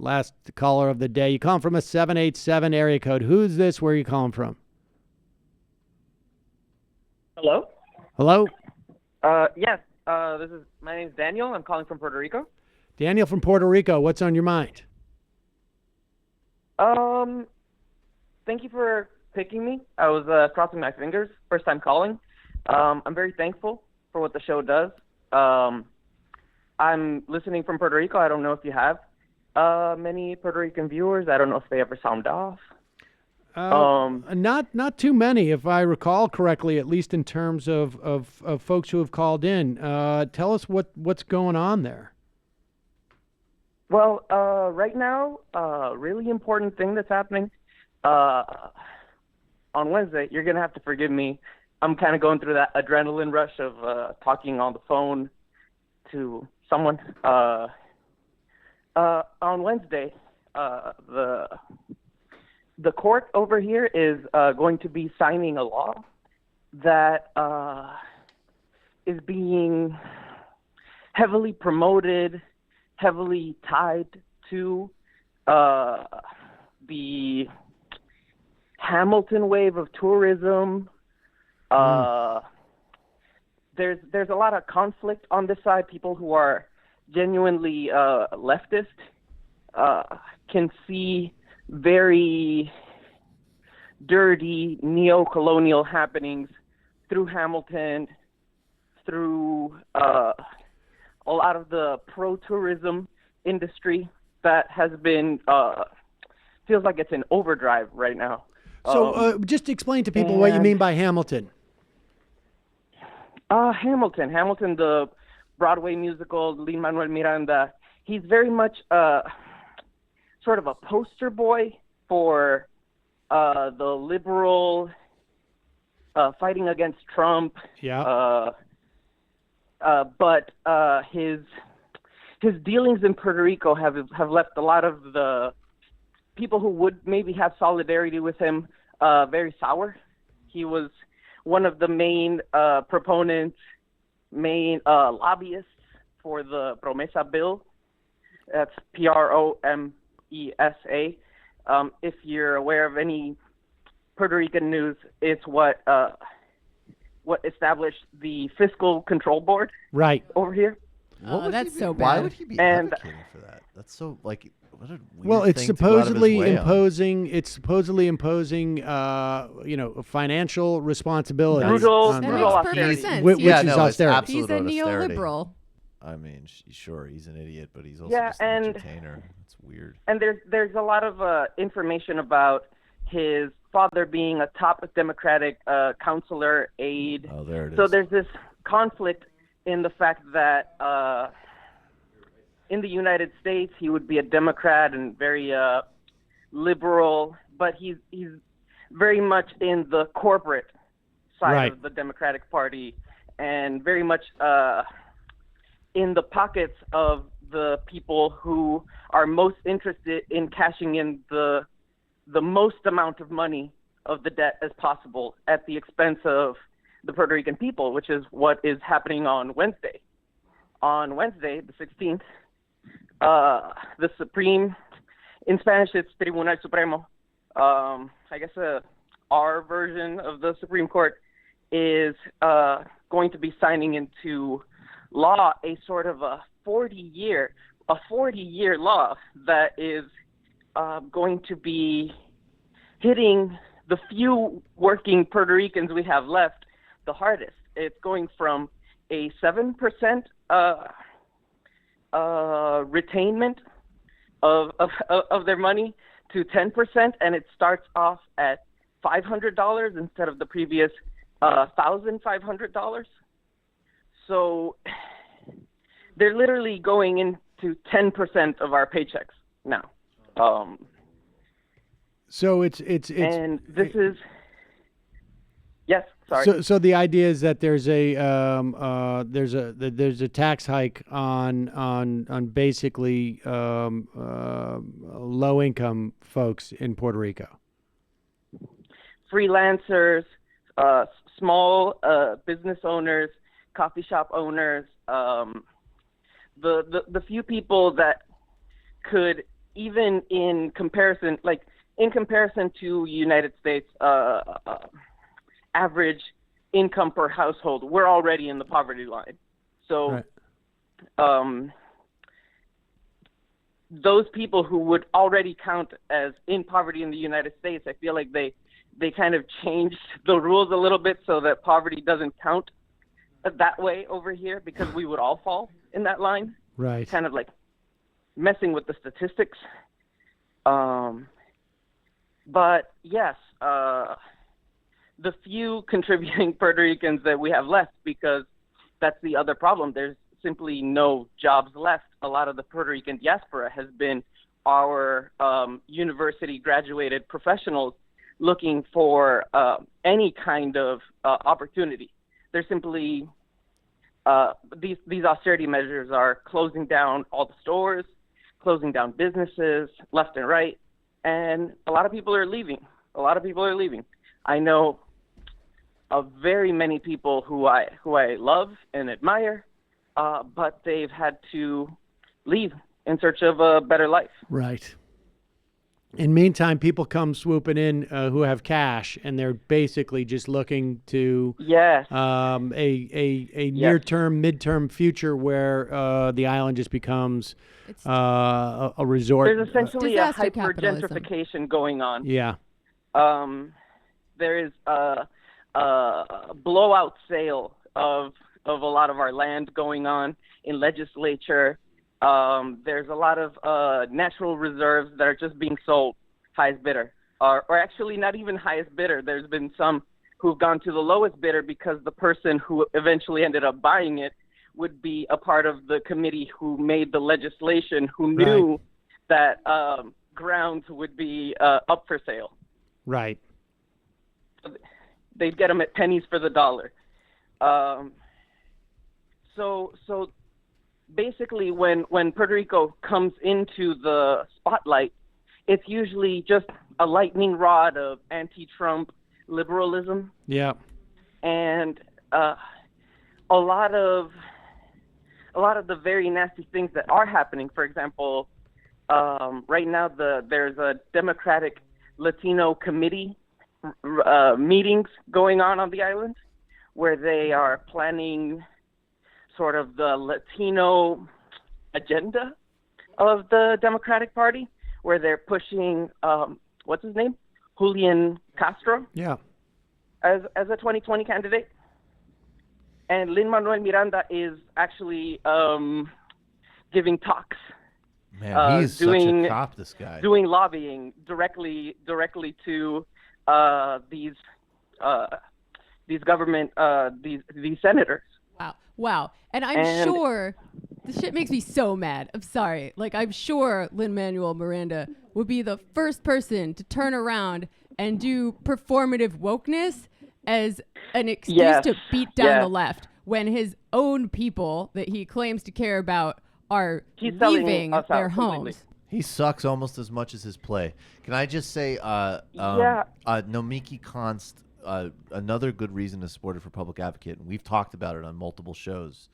last caller of the day. You calling from a 787 area code. Who's this? Where are you calling from? Hello? Hello? Yes. My name's Daniel. I'm calling from Puerto Rico. Daniel from Puerto Rico. What's on your mind? Thank you for picking me. I was crossing my fingers. First time calling. I'm very thankful for what the show does. I'm listening from Puerto Rico. I don't know if you have many Puerto Rican viewers. I don't know if they ever sound off. Not too many, if I recall correctly, at least in terms of folks who have called in. Tell us what's going on there. Well, right now, really important thing that's happening on Wednesday. You're gonna have to forgive me. I'm kind of going through that adrenaline rush of talking on the phone to someone. On Wednesday, the court over here is going to be signing a law that is being heavily promoted, heavily tied to the Hamilton wave of tourism. There's a lot of conflict on this side. People who are genuinely leftist can see very dirty neo-colonial happenings through Hamilton, through a lot of the pro-tourism industry that has been, feels like it's in overdrive right now. So just explain to people what you mean by Hamilton. Hamilton, the Broadway musical, Lin-Manuel Miranda, he's very much sort of a poster boy for the liberal fighting against Trump. Yeah. But his dealings in Puerto Rico have left a lot of the people who would maybe have solidarity with him very sour. He was one of the main proponents, main lobbyists for the Promesa bill. That's Promesa. If you're aware of any Puerto Rican news, it's what established the Fiscal Control Board right over here. Oh, that's so bad. Why would he be advocating for that? That's so like what a weird well, it's thing to go out of his supposedly way on. imposing. It's supposedly imposing, financial responsibility. Brutal That brutal makes perfect austerity. sense. Which Yeah, is no, it's austerity. absolute He's a austerity. neoliberal. I mean, sure, he's an idiot, but he's also Yeah, just an and- entertainer. It's weird. And there's a lot of information about his father being a top Democratic counselor aide. Oh, there it is. So there's this conflict in the fact that in the United States he would be a Democrat and very liberal, but he's very much in the corporate side Right. of the Democratic Party and very much in the pockets of the people who are most interested in cashing in the most amount of money of the debt as possible at the expense of the Puerto Rican people, which is what is happening on Wednesday. On Wednesday, the 16th, the Supreme, in Spanish it's Tribunal Supremo, I guess our version of the Supreme Court is going to be signing into law a sort of a 40-year law that is going to be hitting the few working Puerto Ricans we have left the hardest. It's going from a 7% retainment of their money to 10%, and it starts off at $500 instead of the previous $1,500. So they're literally going into 10% of our paychecks now. So it's and this is yes. Sorry. So the idea is that there's a tax hike on basically low income folks in Puerto Rico. Freelancers, small business owners, coffee shop owners, the few people that could even in comparison, to United States average income per household, we're already in the poverty line. So those people who would already count as in poverty in the United States, I feel like they kind of changed the rules a little bit so that poverty doesn't count that way over here, because we would all fall in that line. Right. Kind of like messing with the statistics. But yes, the few contributing Puerto Ricans that we have left, because that's the other problem. There's simply no jobs left. A lot of the Puerto Rican diaspora has been our university graduated professionals looking for any kind of opportunity. They're simply, these austerity measures are closing down all the stores, closing down businesses left and right, and a lot of people are leaving. I know of very many people who I love and admire, but they've had to leave in search of a better life. Right. In meantime, people come swooping in who have cash, and they're basically just looking to a near-term, mid-term future where the island just becomes a resort. There's essentially a capitalism. hyper-gentrification going on. Yeah. There is a blowout sale of a lot of our land going on in legislature. There's a lot of natural reserves that are just being sold highest bidder, or actually not even highest bidder. There's been some who've gone to the lowest bidder because the person who eventually ended up buying it would be a part of the committee who made the legislation, who knew that grounds would be up for sale. Right. They'd get them at pennies for the dollar. So basically, when Puerto Rico comes into the spotlight, it's usually just a lightning rod of anti-Trump liberalism. Yeah. And a lot of the very nasty things that are happening. For example, right now there's a Democratic Latino committee meetings going on the island, where they are planning sort of the Latino agenda of the Democratic Party, where they're pushing, what's his name? Julian Castro. Yeah. As a 2020 candidate. And Lin-Manuel Miranda is actually giving talks. Man, he's such a cop, this guy. Doing lobbying directly to these government, these senators. Wow. And I'm sure this shit makes me so mad. I'm sorry. Like, I'm sure Lin-Manuel Miranda would be the first person to turn around and do performative wokeness as an excuse to beat down the left, when his own people that he claims to care about are leaving their homes. He sucks almost as much as his play. Can I just say, Nomiki Konst, another good reason to support her for public advocate, and we've talked about it on multiple shows,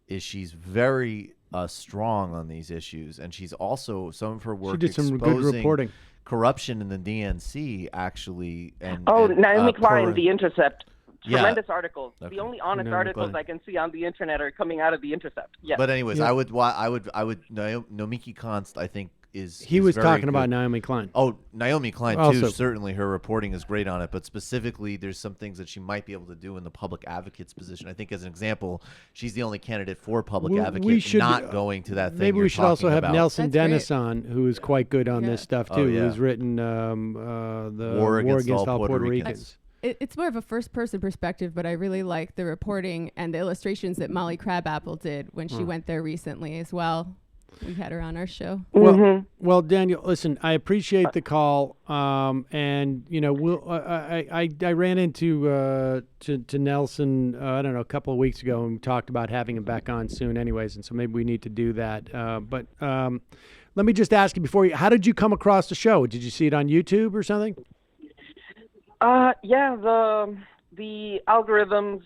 is she's very strong on these issues, and she's also, some of her work, she did some good reporting. Corruption in the DNC, actually. Naomi Klein, The Intercept. Tremendous articles. Okay. The only honest articles I can see on the internet are coming out of The Intercept. Yes. But anyways, I would Nomiki Konst, I think, he was very talking good. about Naomi Klein. Oh, Naomi Klein also, too. Certainly, her reporting is great on it. But specifically, there's some things that she might be able to do in the public advocate's position. I think, as an example, she's the only candidate for public advocate not going to that thing. Maybe we should also have Nelson Dennis on, who is quite good on this stuff too. Who's written the War Against All Puerto Ricans. It's more of a first-person perspective, but I really like the reporting and the illustrations that Molly Crabapple did when she went there recently as well. We had her on our show. Well, Daniel, listen, I appreciate the call, and I ran into to Nelson, I don't know, a couple of weeks ago, and we talked about having him back on soon, anyways, and so maybe we need to do that. But let me just ask you before how did you come across the show? Did you see it on YouTube or something? The algorithms.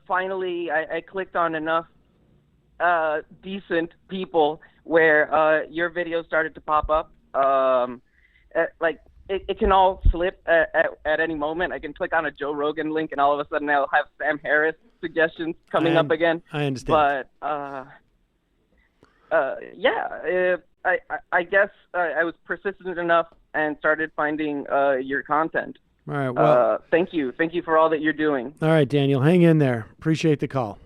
Finally, I clicked on enough decent people where your videos started to pop up. It can all slip at any moment. I can click on a Joe Rogan link, and all of a sudden I'll have Sam Harris suggestions coming up again. I understand. But I guess I was persistent enough and started finding your content. All right. Well, thank you for all that you're doing. All right, Daniel, hang in there. Appreciate the call.